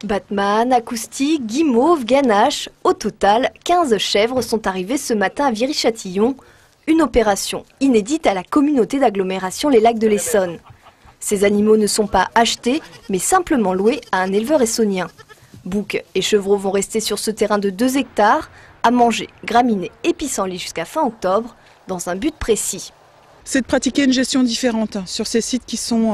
Batman, acoustique, guimauve, ganache, au total, 15 chèvres sont arrivées ce matin à Viry-Châtillon, une opération inédite à la communauté d'agglomération Les Lacs de l'Essonne. Ces animaux ne sont pas achetés, mais simplement loués à un éleveur essonnien. Boucs et chevreaux vont rester sur ce terrain de 2 hectares, à manger, graminées et pissenlits jusqu'à fin octobre, dans un but précis. C'est de pratiquer une gestion différente sur ces sites qui sont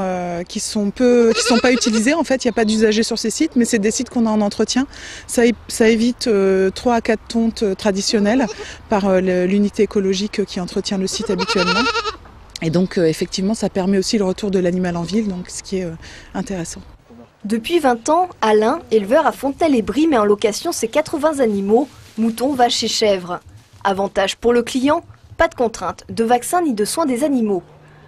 pas utilisés. En fait, il n'y a pas d'usagers sur ces sites, mais c'est des sites qu'on a en entretien. Ça évite 3 à 4 tontes traditionnelles par l'unité écologique qui entretient le site habituellement. Et donc, effectivement, ça permet aussi le retour de l'animal en ville, donc ce qui est intéressant. Depuis 20 ans, Alain, éleveur à Fontenay-les-Bris, met en location ses 80 animaux, moutons, vaches et chèvres. Avantage pour le client, pas de contrainte de vaccin ni de soins des animaux.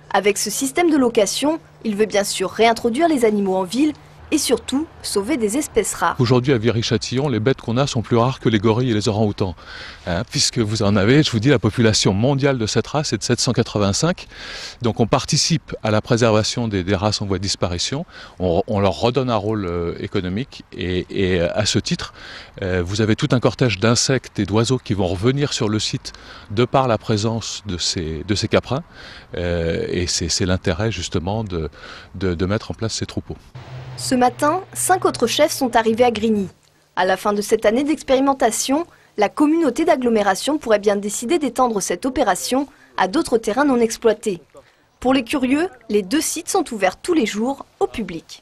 Avec ce système de location, il veut bien sûr réintroduire les animaux en ville et surtout sauver des espèces rares. Aujourd'hui à Viry-Châtillon, les bêtes qu'on a sont plus rares que les gorilles et les orang-outans. Puisque vous en avez, je vous dis, la population mondiale de cette race est de 785. Donc on participe à la préservation des races en voie de disparition. On leur redonne un rôle économique et à ce titre, vous avez tout un cortège d'insectes et d'oiseaux qui vont revenir sur le site de par la présence de ces caprins. Et c'est l'intérêt justement de mettre en place ces troupeaux. Ce matin, 5 autres chefs sont arrivés à Grigny. À la fin de cette année d'expérimentation, la communauté d'agglomération pourrait bien décider d'étendre cette opération à d'autres terrains non exploités. Pour les curieux, les 2 sites sont ouverts tous les jours au public.